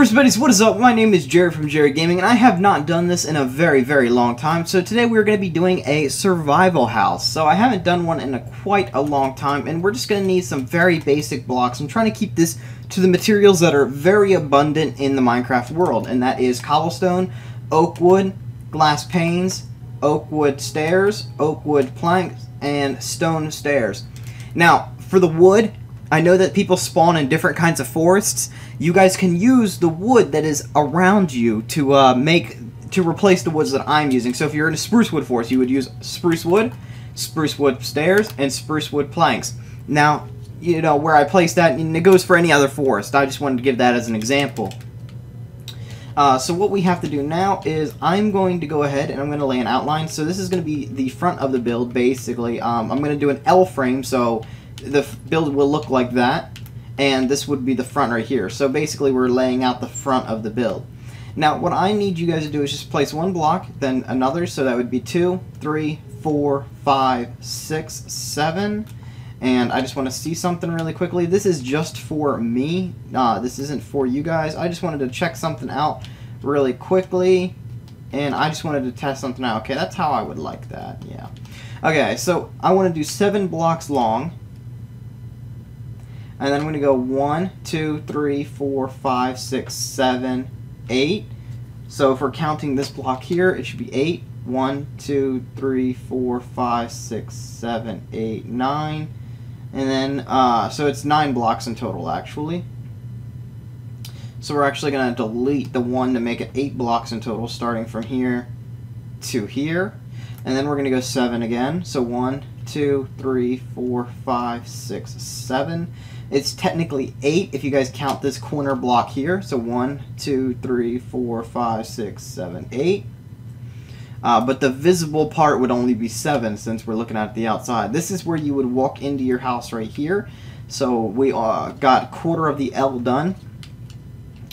Gamers buddies, what is up? My name is Jared from Jaridgaming, and I have not done this in a very long time. So today we're going to be doing a survival house. So I haven't done one in quite a long time, and we're just going to need some very basic blocks. I'm trying to keep this to the materials that are very abundant in the Minecraft world, and that is cobblestone, oak wood, glass panes, oak wood stairs, oak wood planks, and stone stairs. Now, for the wood, I know that people spawn in different kinds of forests. You guys can use the wood that is around you to replace the woods that I'm using. So if you're in a spruce wood forest, you would use spruce wood stairs, and spruce wood planks. Now, you know where I place that, and it goes for any other forest. I just wanted to give that as an example. So what we have to do now is I'm going to go ahead and I'm going to lay an outline. So this is going to be the front of the build, basically. I'm going to do an L frame, so the build will look like that, and this would be the front right here. So basically we're laying out the front of the build. Now what I need you guys to do is just place one block, then another, so that would be 2, 3, 4, 5, 6, 7, and I just want to see something really quickly. This is just for me, this isn't for you guys. I just wanted to check something out really quickly, and I just wanted to test something out. Okay, that's how I would like that, yeah. Okay, so I want to do 7 blocks long. And then I'm going to go 1, 2, 3, 4, 5, 6, 7, 8. So if we're counting this block here, it should be 8. 1, 2, 3, 4, 5, 6, 7, 8, 9. And then, so it's 9 blocks in total, actually. So we're actually going to delete the 1 to make it 8 blocks in total, starting from here to here. And then we're going to go 7 again. So 1, 2, 3, 4, 5, 6, 7. It's technically 8 if you guys count this corner block here. So 1, 2, 3, 4, 5, 6, 7, 8. But the visible part would only be 7 since we're looking at the outside. This is where you would walk into your house right here. So we got quarter of the L done.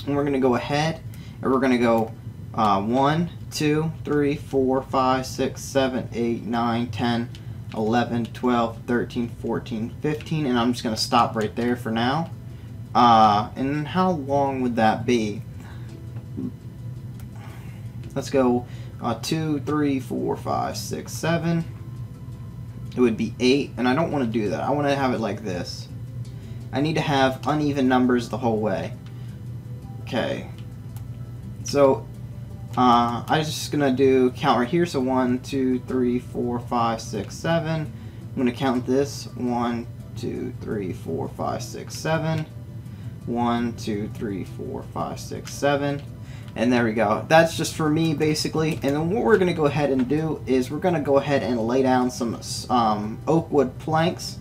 And we're going to go ahead and we're going to go 1, 2, 3, 4, 5, 6, 7, 8, 9, 10, 11, 12, 13, 14, 15, and I'm just going to stop right there for now. And how long would that be? Let's go 2, 3, 4, 5, 6, 7. It would be 8, and I don't want to do that. I want to have it like this. I need to have uneven numbers the whole way. Okay. So I'm just going to do count right here. So 1, 2, 3, 4, 5, 6, 7. I'm going to count this. 1, 2, 3, 4, 5, 6, 7. 1, 2, 3, 4, 5, 6, 7. And there we go. That's just for me, basically. And then what we're going to go ahead and do is we're going to go ahead and lay down some oak wood planks.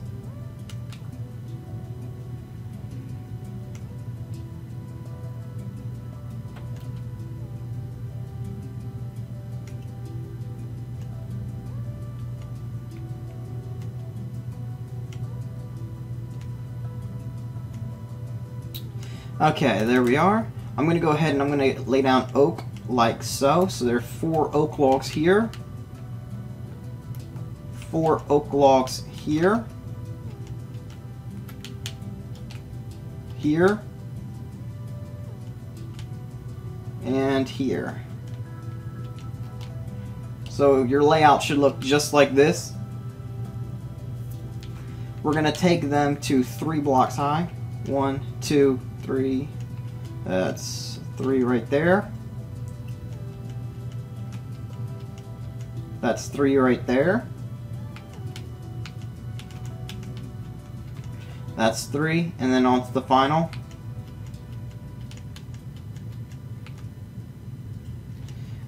Okay, there we are. I'm going to go ahead and I'm going to lay down oak like so. So there are 4 oak logs here. 4 oak logs here. Here. And here. So your layout should look just like this. We're going to take them to 3 blocks high. 1, 2, 3, that's 3 right there. That's 3 right there. That's 3, and then on to the final.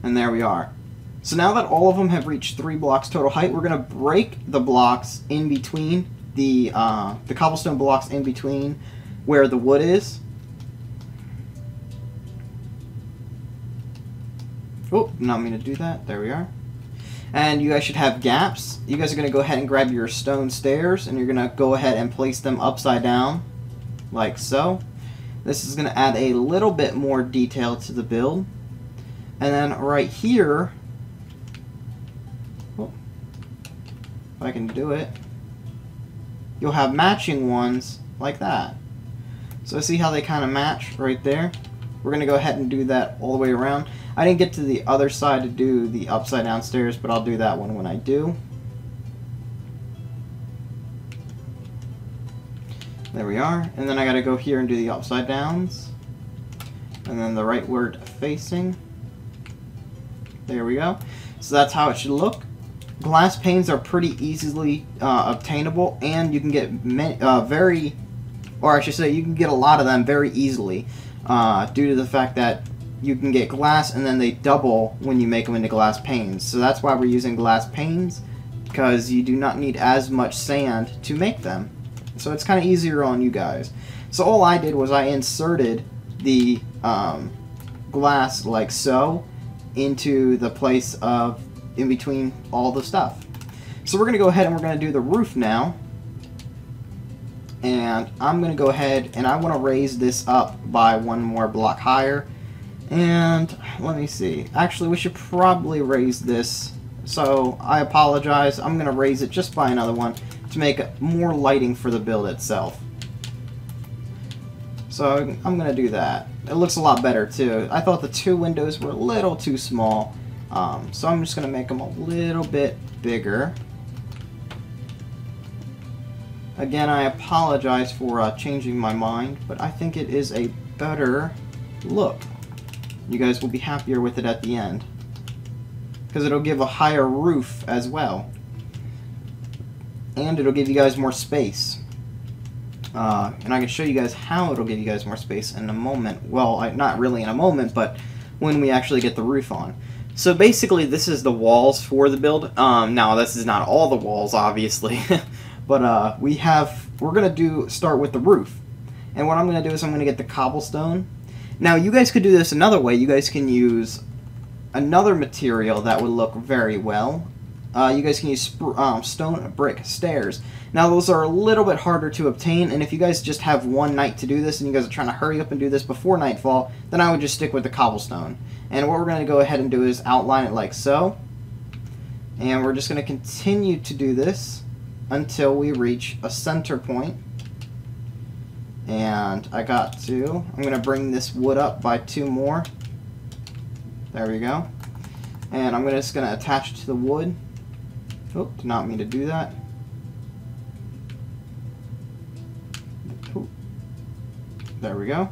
And there we are. So now that all of them have reached 3 blocks total height, we're going to break the blocks in between, the cobblestone blocks in between where the wood is. Oh, not mean to do that. There we are. And you guys should have gaps. You guys are going to go ahead and grab your stone stairs, and you're going to go ahead and place them upside down, like so. This is going to add a little bit more detail to the build. And then right here, oh, if I can do it, you'll have matching ones like that. So see how they kind of match right there? we're going to go ahead and do that all the way around. I didn't get to the other side to do the upside down stairs, but I'll do that one when I do. There we are. And then I got to go here and do the upside downs. And then the rightward facing. There we go. So that's how it should look. Glass panes are pretty easily obtainable, and you can get you can get a lot of them very easily due to the fact that you can get glass and then they double when you make them into glass panes. So that's why we're using glass panes, because you do not need as much sand to make them. So it's kind of easier on you guys. So all I did was I inserted the glass like so into the place of in between all the stuff. So we're going to go ahead and we're going to do the roof now. And I'm going to go ahead and I want to raise this up by one more block higher. And let me see. Actually, we should probably raise this. So I apologize. I'm going to raise it just by another one to make more lighting for the build itself. So I'm going to do that. It looks a lot better too. I thought the two windows were a little too small. So I'm just going to make them a little bit bigger. Again, I apologize for changing my mind, but I think it is a better look. You guys will be happier with it at the end, because it'll give a higher roof as well. And it'll give you guys more space. And I can show you guys how it'll give you guys more space in a moment. Well, not really in a moment, but when we actually get the roof on. So basically, this is the walls for the build. Now, this is not all the walls, obviously. But we're going to start with the roof. And what I'm going to do is I'm going to get the cobblestone. Now, you guys could do this another way. You guys can use another material that would look very well. You guys can use stone brick stairs. Now, those are a little bit harder to obtain, and if you guys just have one night to do this, and you guys are trying to hurry up and do this before nightfall, then I would just stick with the cobblestone. And what we're going to go ahead and do is outline it like so. And we're just going to continue to do this until we reach a center point. And I'm going to bring this wood up by 2 more. There we go. And I'm just going to attach it to the wood. Oh, did not mean to do that. Oh, there we go.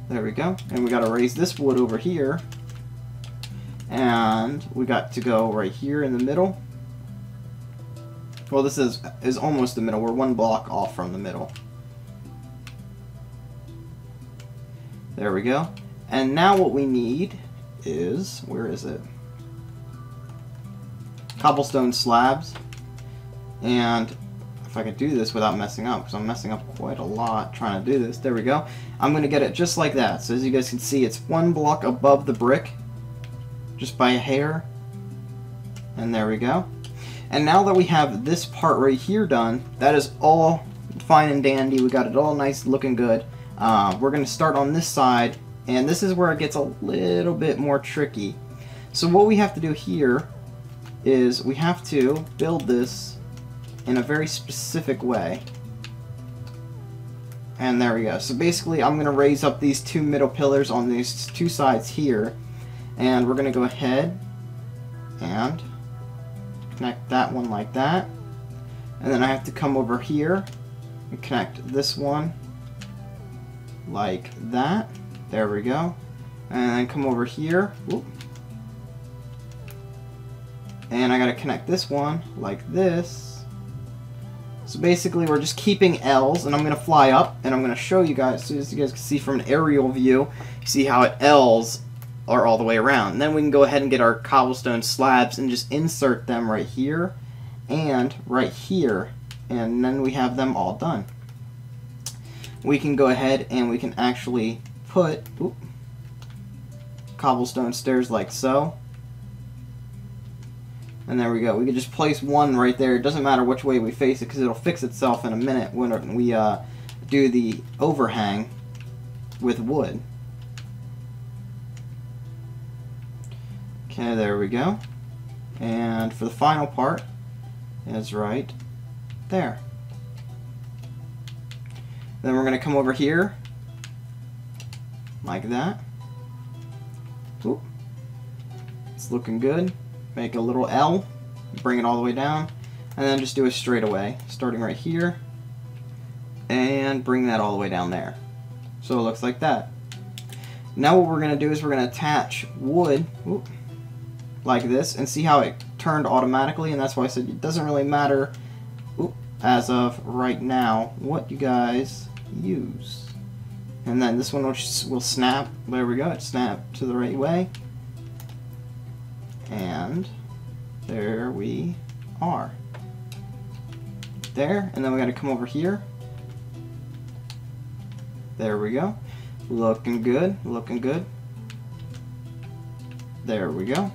There we go. And we got to raise this wood over here. And we got to go right here in the middle. Well, this is almost the middle. We're 1 block off from the middle. There we go. And now what we need is, where is it? Cobblestone slabs. And if I could do this without messing up, because I'm messing up quite a lot trying to do this. There we go. I'm going to get it just like that. So as you guys can see, it's 1 block above the brick, just by a hair. And there we go. And now that we have this part right here done, that is all fine and dandy. We got it all nice looking good. We're going to start on this side, and this is where it gets a little bit more tricky. So what we have to do here is we have to build this in a very specific way. And there we go. So basically I'm going to raise up these 2 middle pillars on these 2 sides here, and we're going to go ahead and connect that one like that. And then I have to come over here and connect this one like that. There we go. And then come over here. Whoop. And I gotta connect this one like this. So basically we're just keeping L's, and I'm gonna fly up and I'm gonna show you guys, so as you guys can see from an aerial view, you see how it L's are all the way around. And then we can go ahead and get our cobblestone slabs and just insert them right here and right here, and then we have them all done. We can go ahead and we can actually put cobblestone stairs like so. And there we go. We can just place one right there. It doesn't matter which way we face it, because it'll fix itself in a minute when we do the overhang with wood. Okay, there we go. And for the final part, is right there. Then we're going to come over here like that. Oop. It's looking good. Make a little L, bring it all the way down, and then just do a straightaway, starting right here, and bring that all the way down there. So it looks like that. Now what we're going to do is we're going to attach wood, oop, like this, and see how it turned automatically, and that's why I said it doesn't really matter, oop, as of right now, what you guys use. And then this one will snap. There we go. It snapped to the right way. And there we are. There. And then we got to come over here. There we go. Looking good. Looking good. There we go.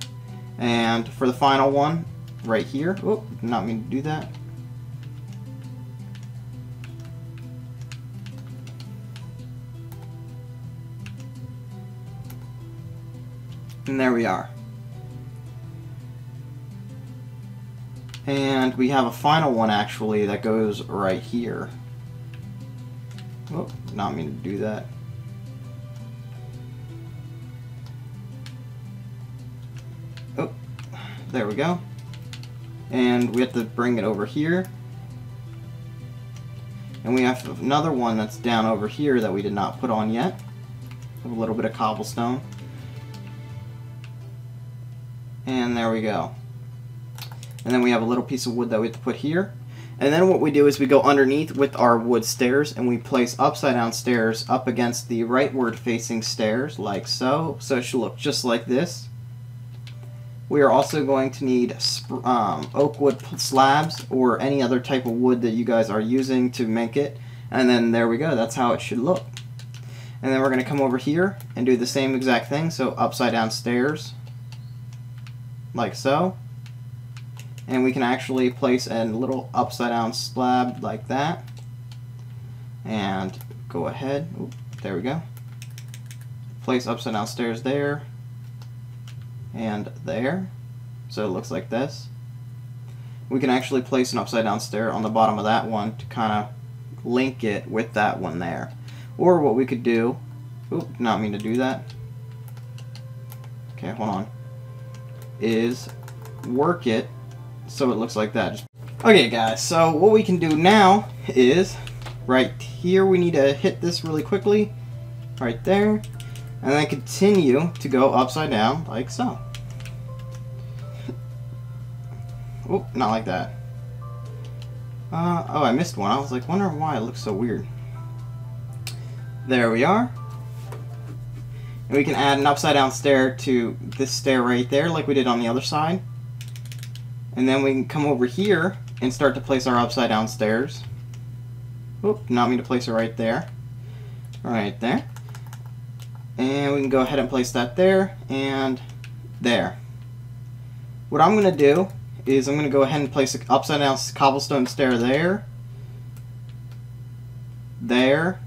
And for the final one, right here. Oh, did not mean to do that. And there we are. And we have a final one actually that goes right here. Oh, not mean to do that. Oh, there we go. And we have to bring it over here. And we have another one that's down over here that we did not put on yet. A little bit of cobblestone. And there we go. And then we have a little piece of wood that we have to put here. And then what we do is we go underneath with our wood stairs and we place upside down stairs up against the rightward facing stairs like so. So it should look just like this. We are also going to need oak wood slabs or any other type of wood that you guys are using to make it. And then there we go. That's how it should look. And then we're going to come over here and do the same exact thing. So upside down stairs. Like so, and we can actually place a little upside down slab like that, and go ahead, oop, there we go, place upside down stairs there and there, so it looks like this. We can actually place an upside down stair on the bottom of that one to kind of link it with that one there. Or what we could do, oop, not mean to do that, okay, hold on, is work it so it looks like that. Okay guys, so what we can do now is right here we need to hit this really quickly right there and then continue to go upside down like so. Oh, not like that. Oh, I missed one. I was like wondering why it looks so weird. There we are. And we can add an upside down stair to this stair right there like we did on the other side. And then we can come over here and start to place our upside down stairs. Oop, not mean to place it right there. Right there. And we can go ahead and place that there and there. What I'm going to do is I'm going to go ahead and place an upside down cobblestone stair there. There.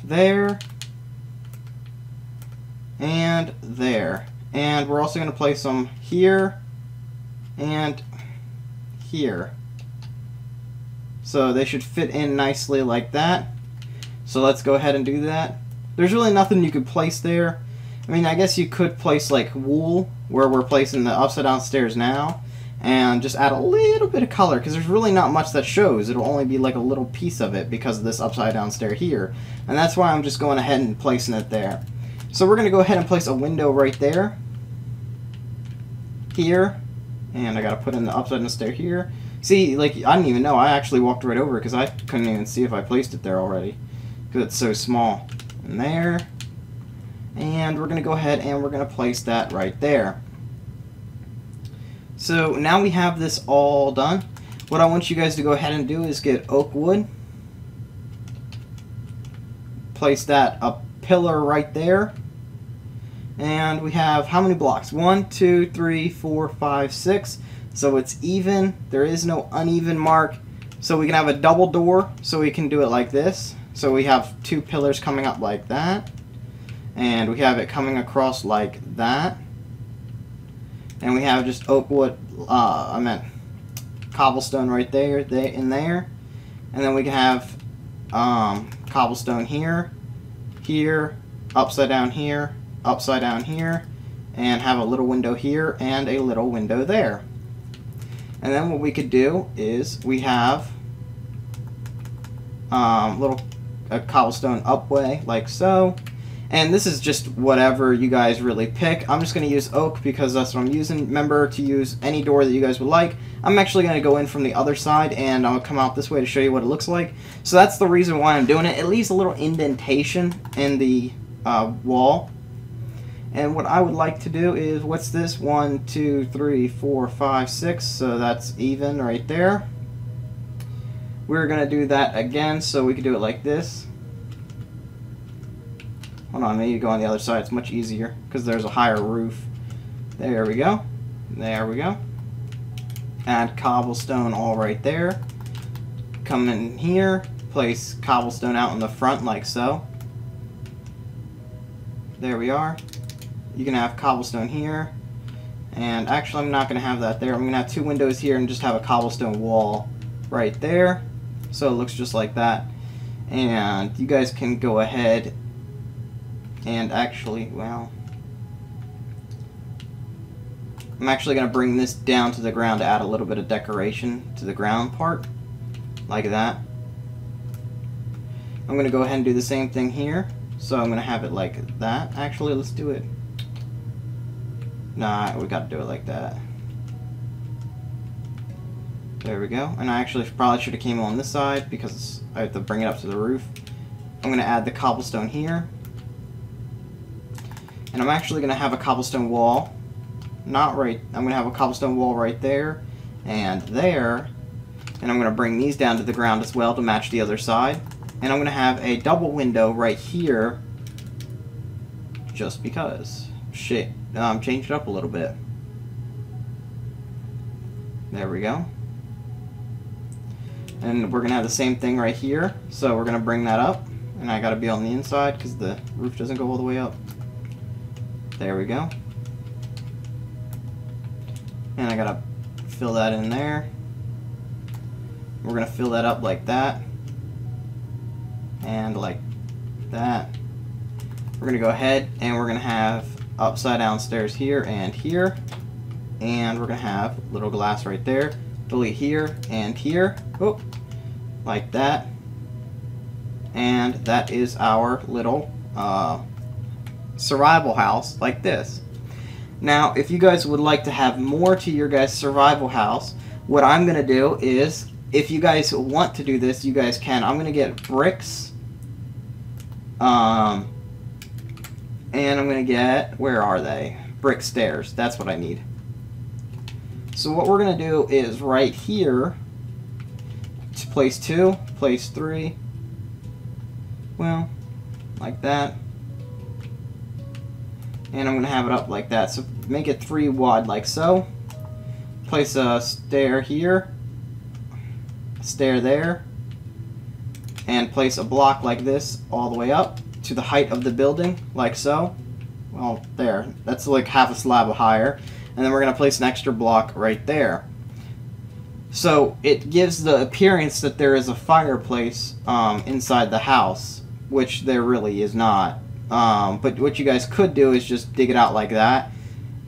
There, and there. And we're also going to place them here and here. So they should fit in nicely like that. So let's go ahead and do that. There's really nothing you could place there. I mean, I guess you could place like wool where we're placing the upside down stairs now. And just add a little bit of color because there's really not much that shows. It'll only be like a little piece of it because of this upside down stair here. And that's why I'm just going ahead and placing it there. So we're going to go ahead and place a window right there. Here. And I got to put in the upside down stair here. See, like, I didn't even know. I actually walked right over it because I couldn't even see if I placed it there already. Because it's so small. And there. And we're going to go ahead and we're going to place that right there. So now we have this all done. What I want you guys to go ahead and do is get oak wood. Place that a pillar right there. And we have how many blocks? 1, 2, 3, 4, 5, 6. So it's even. There is no uneven mark. So we can have a double door. So we can do it like this. So we have 2 pillars coming up like that. And we have it coming across like that. And we have just oak wood, cobblestone right there, in there. And then we can have cobblestone here, here, upside down here, and have a little window here and a little window there. And then what we could do is we have a cobblestone upway like so. And this is just whatever you guys really pick. I'm just going to use oak because that's what I'm using. Remember to use any door that you guys would like. I'm actually going to go in from the other side and I'll come out this way to show you what it looks like. So that's the reason why I'm doing it. It leaves a little indentation in the wall. And what I would like to do is, what's this? 1, 2, 3, 4, 5, 6. So that's even right there. We're going to do that again, so we could do it like this. Hold on, maybe go on the other side. It's much easier because there's a higher roof. There we go. There we go. Add cobblestone all right there. Come in here. Place cobblestone out in the front like so. There we are. You can have cobblestone here. And actually, I'm not going to have that there. I'm going to have 2 windows here and just have a cobblestone wall right there. So it looks just like that. And you guys can go ahead and actually, well, I'm actually going to bring this down to the ground to add a little bit of decoration to the ground part, like that. I'm going to go ahead and do the same thing here. So I'm going to have it like that. Actually, let's do it. Nah, we got to do it like that. There we go. And I actually probably should have came on this side because I have to bring it up to the roof. I'm going to add the cobblestone here. And I'm actually going to have a cobblestone wall. Not right. I'm going to have a cobblestone wall right there and there. And I'm going to bring these down to the ground as well to match the other side. And I'm going to have a double window right here. Just because. Shit. Change it up a little bit. There we go. And we're going to have the same thing right here. So we're going to bring that up. And I got to be on the inside because the roof doesn't go all the way up. There we go. And I gotta fill that in there. We're gonna fill that up like that. And like that. We're gonna go ahead and we're gonna have upside down stairs here and here. And we're gonna have little glass right there. Delete here and here. Oh, like that. And that is our little survival house like this. Now, if you guys would like to have more to your guys' survival house, what I'm going to do is, if you guys want to do this, you guys can. I'm going to get bricks. And I'm going to get, where are they? Brick stairs. That's what I need. So what we're going to do is right here, to place 2, place 3. Well, like that. And I'm going to have it up like that. So make it 3 wide like so. Place a stair here. A stair there. And place a block like this all the way up to the height of the building like so. Well, there. That's like half a slab higher. And then we're going to place an extra block right there. So it gives the appearance that there is a fireplace inside the house, which there really is not. But what you guys could do is just dig it out like that.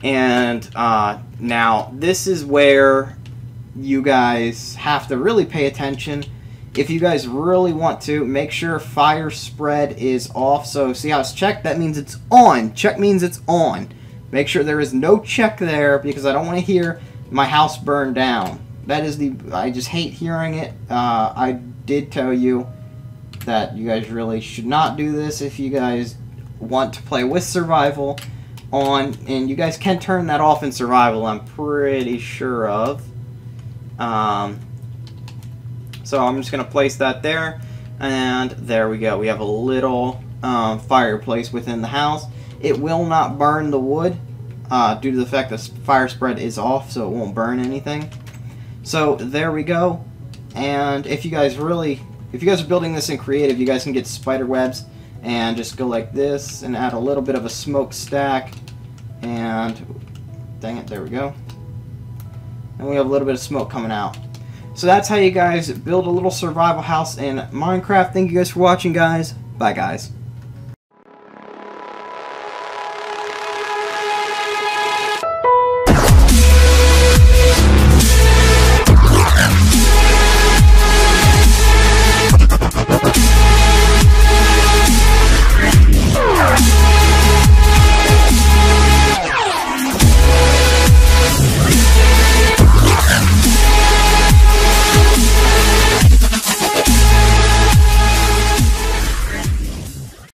And now this is where you guys have to really pay attention. If you guys really want to, make sure fire spread is off. So see how it's checked? That means it's on. Check means it's on. Make sure there is no check there because I don't want to hear my house burn down. That is I just hate hearing it. I did tell you that you guys really should not do this if you guys want to play with survival on, and you guys can turn that off in survival, I'm pretty sure of. So I'm just going to place that there, and there we go. We have a little fireplace within the house. It will not burn the wood due to the fact that fire spread is off, so it won't burn anything. So there we go. And if you guys are building this in creative, you guys can get spider webs and just go like this and add a little bit of a smokestack and Dang it, there we go. And we have a little bit of smoke coming out. So that's how you guys build a little survival house in Minecraft. Thank you guys for watching, guys. Bye, guys.